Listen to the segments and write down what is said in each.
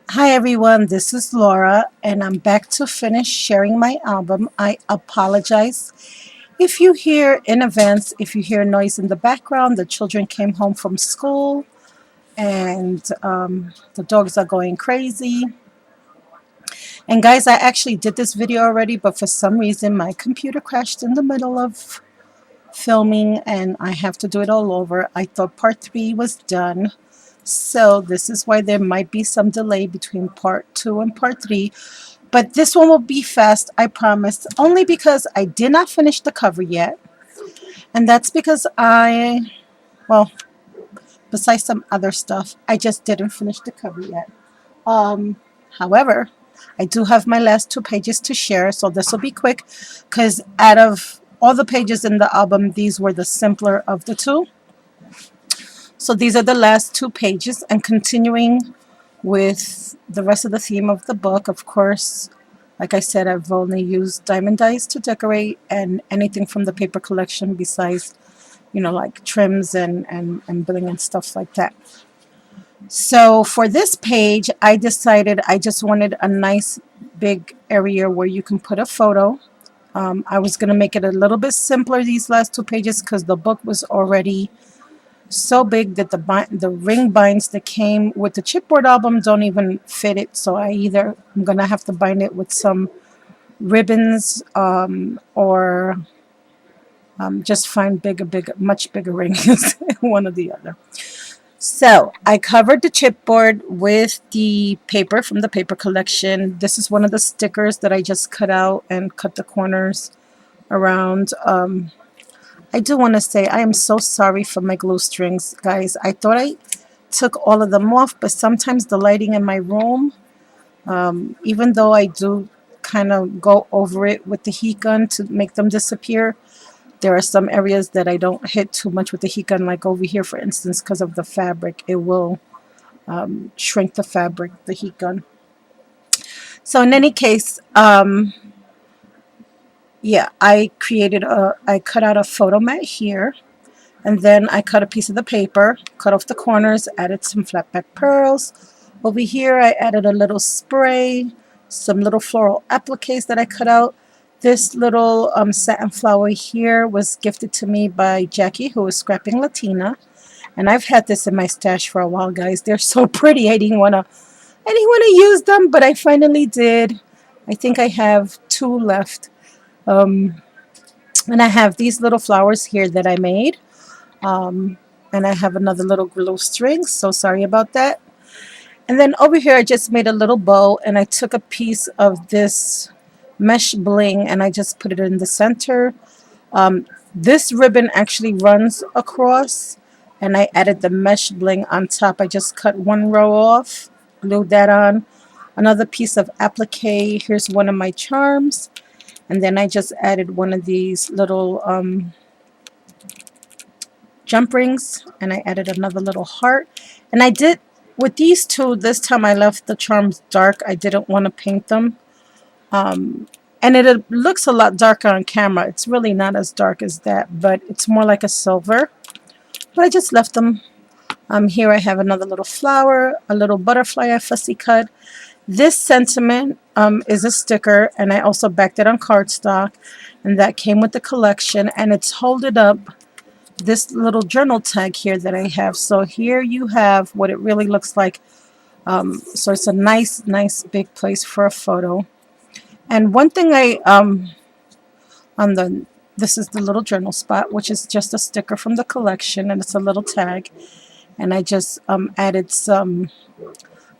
Hi everyone, this is Laura, and I'm back to finish sharing my album. I apologize if you hear in advance, if you hear noise in the background. The children came home from school and the dogs are going crazy. And guys, I actually did this video already, but for some reason my computer crashed in the middle of filming and I have to do it all over. I thought part 3 was done. So this is why there might be some delay between part 2 and part 3. But this one will be fast, I promise. Only because I did not finish the cover yet. And that's because well, besides some other stuff, I just didn't finish the cover yet. Um, However, I do have my last 2 pages to share. So this will be quick because out of all the pages in the album, these were the simpler of the two. So these are the last 2 pages, and continuing with the rest of the theme of the book, of course, like I said, I've only used diamond dies to decorate and anything from the paper collection besides, like trims and bling and stuff like that. So for this page, I decided I just wanted a nice big area where you can put a photo. I was going to make it a little bit simpler these last 2 pages because the book was already so big that the ring binds that came with the chipboard album don't even fit it. So I'm gonna have to bind it with some ribbons, or just find much bigger rings, one or the other. So I covered the chipboard with the paper from the paper collection. This is one of the stickers that I just cut out and cut the corners around. I do want to say I am so sorry for my glue strings, guys. I thought I took all of them off, but sometimes the lighting in my room, even though I do kind of go over it with the heat gun to make them disappear, there are some areas that I don't hit too much with the heat gun, like over here, for instance, because of the fabric. It will shrink the fabric, the heat gun. So in any case, yeah, I cut out a photo mat here. And then I cut a piece of the paper, cut off the corners, added some flat back pearls. Over here, I added a little spray, some little floral appliques that I cut out. This little satin flower here was gifted to me by Jackie, who is Scrapping Latina. And I've had this in my stash for a while, guys. They're so pretty. I didn't want to use them, but I finally did. I think I have 2 left. Um, and I have these little flowers here that I made. Um, and I have another little glue string, so sorry about that. And then over here, I just made a little bow, and I took a piece of this mesh bling and I just put it in the center. This ribbon actually runs across, and I added the mesh bling on top. I just cut one row off, glued that on. Another piece of applique. Here's one of my charms. And then I just added one of these little jump rings, and I added another little heart. And I did with these two, this time I left the charms dark. I didn't want to paint them, and it looks a lot darker on camera. It's really not as dark as that, but it's more like a silver. But I just left them. Here I have another little flower, a little butterfly I fussy cut. This sentiment is a sticker, and I also backed it on cardstock, and that came with the collection, and it's holding up this little journal tag here that I have. So here you have what it really looks like. So it's a nice big place for a photo. And one thing on the this is the little journal spot, which is just a sticker from the collection, and it's a little tag. And I just added some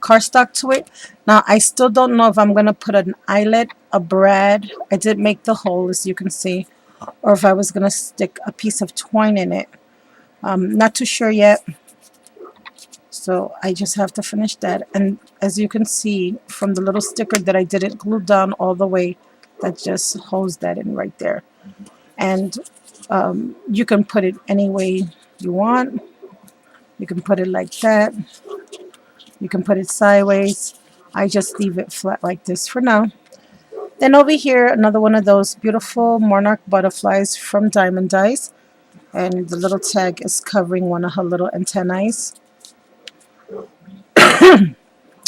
cardstock to it. Now I still don't know if I'm gonna put an eyelet, a brad. I did make the hole, as you can see, or if I was gonna stick a piece of twine in it. Not too sure yet. So I just have to finish that. And as you can see from the little sticker that I didn't glue down all the way, that just holds that in right there. And you can put it any way you want. You can put it like that. You can put it sideways. I just leave it flat like this for now. Then over here, another one of those beautiful monarch butterflies from Diamond Dies. And the little tag is covering one of her little antennae.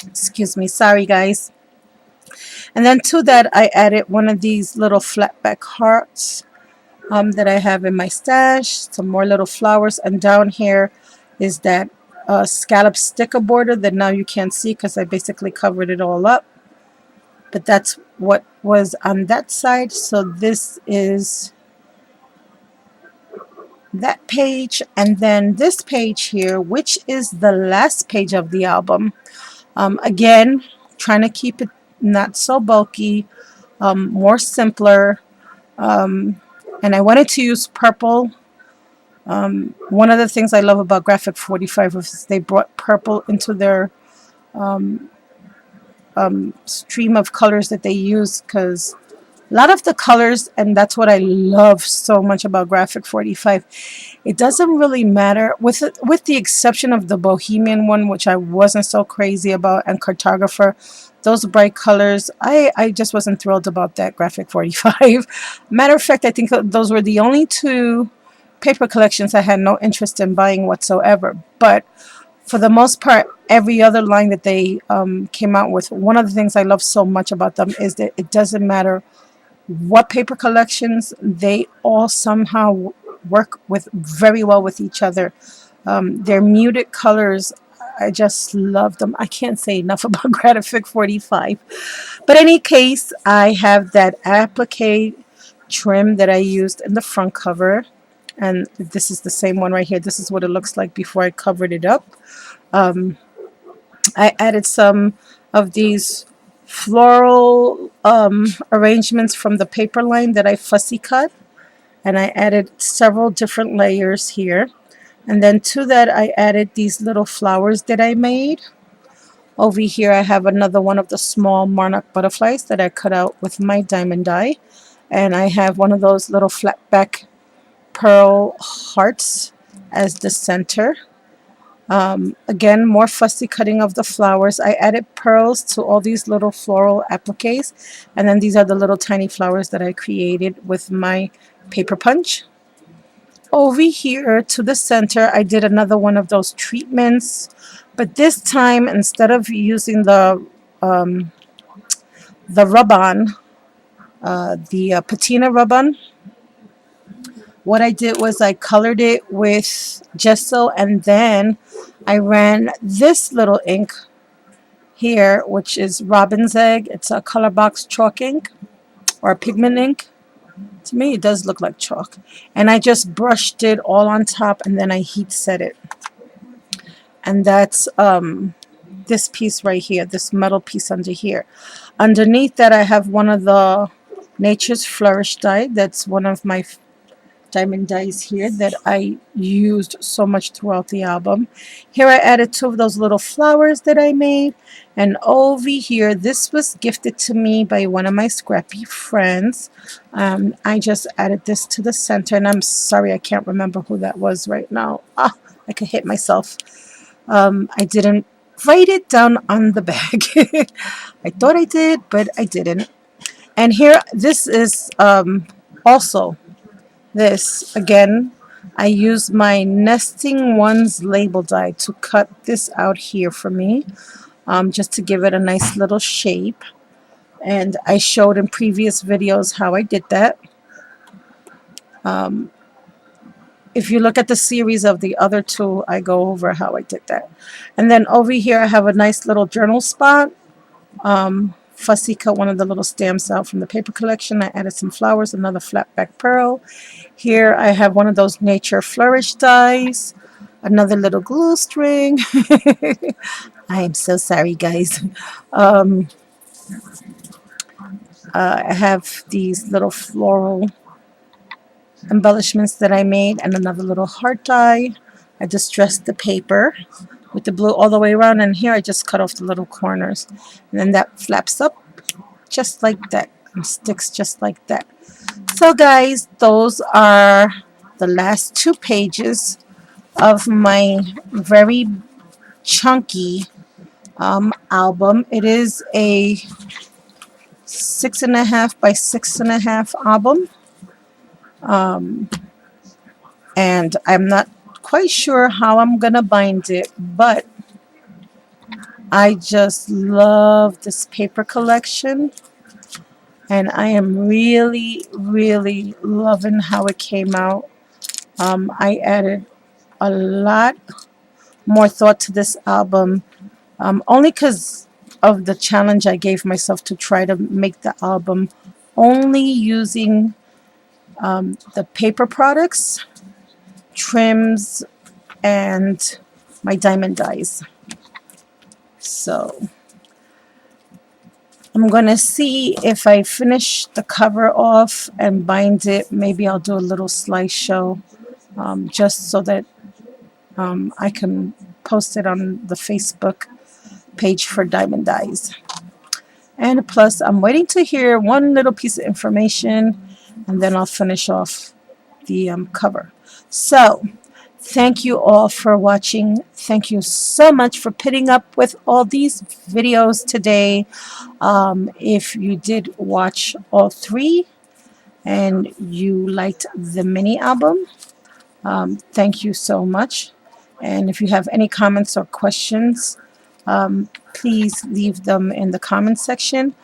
Excuse Excuse me, sorry guys. And then to that, I added one of these little flat back hearts that I have in my stash, some more little flowers, and down here is that scallop sticker border that now you can't see because I basically covered it all up. But that's what was on that side. So this is that page, and then this page here, which is the last page of the album. Again, trying to keep it not so bulky, more simpler. And I wanted to use purple. One of the things I love about Graphic 45 is they brought purple into their stream of colors that they use, because a lot of the colors, and that's what I love so much about Graphic 45, it doesn't really matter, with the exception of the Bohemian one, which I wasn't so crazy about, and Cartographer. Those bright colors, I just wasn't thrilled about that Graphic 45. Matter of fact, I think those were the only two paper collections I had no interest in buying whatsoever. But for the most part, every other line that they came out with, one of the things I love so much about them is that it doesn't matter what paper collections, they all somehow work with very well with each other. Their muted colors, I just love them. I can't say enough about Graphic 45. But in any case, I have that applique trim that I used in the front cover. And this is the same one right here. This is what it looks like before I covered it up. I added some of these floral arrangements from the paper line that I fussy cut. And I added several different layers here. And then to that, I added these little flowers that I made. Over here, I have another one of the small monarch butterflies that I cut out with my diamond die. And I have one of those little flat back pearl hearts as the center. Again, more fussy cutting of the flowers. I added pearls to all these little floral appliques. And then these are the little tiny flowers that I created with my paper punch. Over here to the center, I did another one of those treatments. But this time, instead of using the rub-on, the patina rub-on, what I did was I colored it with gesso, and then I ran this little ink here, which is Robin's Egg. It's a color box chalk ink or pigment ink. To me, it does look like chalk. And I just brushed it all on top, and then I heat set it. And that's this piece right here, this metal piece under here. Underneath that, I have one of the Nature's Flourish die. That's one of my diamond dies here that I used so much throughout the album. Here I added two of those little flowers that I made. And over here, this was gifted to me by one of my scrappy friends. I just added this to the center, and I'm sorry I can't remember who that was right now. I could hit myself. I didn't write it down on the bag. I thought I did, but I didn't. And here, this is also this. Again, I use my Nesting Ones label die to cut this out here for me, just to give it a nice little shape. And I showed in previous videos how I did that. If you look at the series of the other two, I go over how I did that. And then over here, I have a nice little journal spot. Fussy cut one of the little stamps out from the paper collection. I added some flowers, another flat back pearl. Here I have one of those Nature Flourish dies, another little glue string. I am so sorry, guys. I have these little floral embellishments that I made, and another little heart die. I distressed the paper with the blue all the way around, and here I just cut off the little corners, and then that flaps up just like that and sticks just like that. So guys, those are the last two pages of my very chunky album. It is a 6.5 by 6.5 album, and I'm not quite sure how I'm gonna bind it, but I just love this paper collection, and I am really, really loving how it came out. I added a lot more thought to this album, only because of the challenge I gave myself to try to make the album only using the paper products, trims, and my diamond dies. So I'm gonna see if I finish the cover off and bind it. Maybe I'll do a little slideshow, just so that I can post it on the Facebook page for Diamond Dies. And plus, I'm waiting to hear one little piece of information, and then I'll finish off the cover. So, thank you all for watching. Thank you so much for putting up with all these videos today. If you did watch all three and you liked the mini album, thank you so much. And if you have any comments or questions, please leave them in the comment section.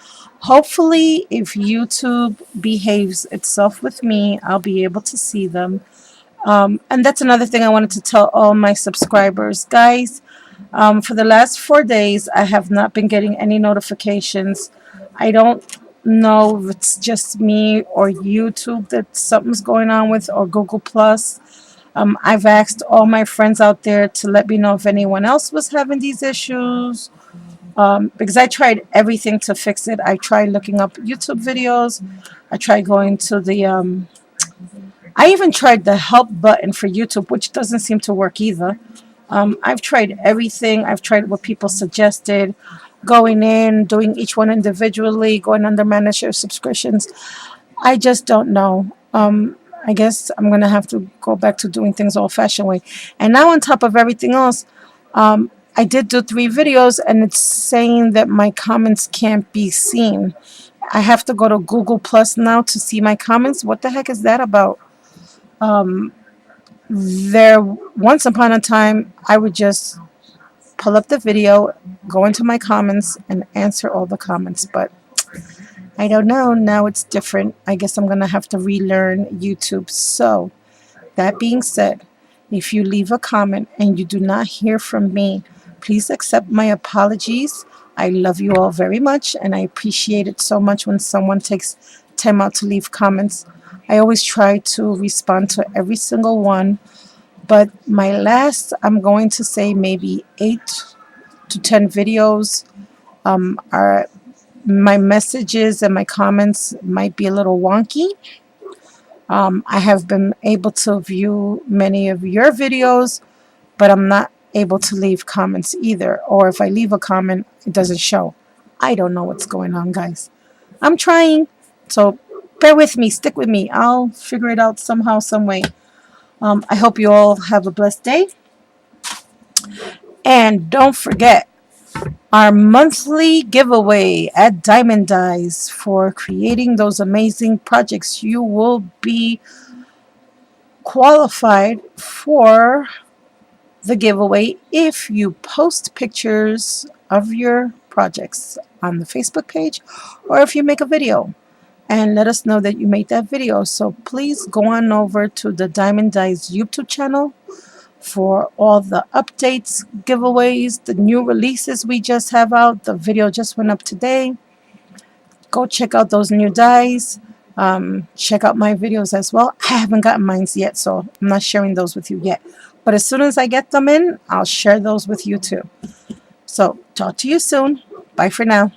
Hopefully, if YouTube behaves itself with me, I'll be able to see them. And that's another thing I wanted to tell all my subscribers. Guys, for the last 4 days, I have not been getting any notifications. I don't know if it's just me or YouTube that something's going on with, or Google Plus. I've asked all my friends out there to let me know if anyone else was having these issues, because I tried everything to fix it. I tried looking up YouTube videos. I tried going to the I even tried the help button for YouTube, which doesn't seem to work either. I've tried everything. I've tried what people suggested, going in, doing each one individually, going under manage your subscriptions. I just don't know. I guess I'm going to have to go back to doing things old fashioned way. And now, on top of everything else, I did do 3 videos, and it's saying that my comments can't be seen. I have to go to Google Plus now to see my comments. What the heck is that about? There, once upon a time, I would just pull up the video, go into my comments, and answer all the comments. But I don't know. Now it's different. I guess I'm going to have to relearn YouTube. So, that being said, if you leave a comment and you do not hear from me, please accept my apologies. I love you all very much, and I appreciate it so much when someone takes time out to leave comments. I always try to respond to every single one, but my last, I'm going to say maybe 8 to 10 videos, are my messages and my comments might be a little wonky. I have been able to view many of your videos, but I'm not able to leave comments either. Or if I leave a comment, it doesn't show. I don't know what's going on, guys. I'm trying, so bear with me, stick with me. I'll figure it out somehow, some way. I hope you all have a blessed day. And don't forget our monthly giveaway at Diamond Dies for creating those amazing projects. You will be qualified for the giveaway if you post pictures of your projects on the Facebook page, or if you make a video and let us know that you made that video. So please go on over to the Diamond Dies YouTube channel for all the updates, giveaways, the new releases we just have out. The video just went up today. Go check out those new dies. Check out my videos as well. I haven't gotten mine yet, so I'm not sharing those with you yet. But as soon as I get them in, I'll share those with you too. So talk to you soon. Bye for now.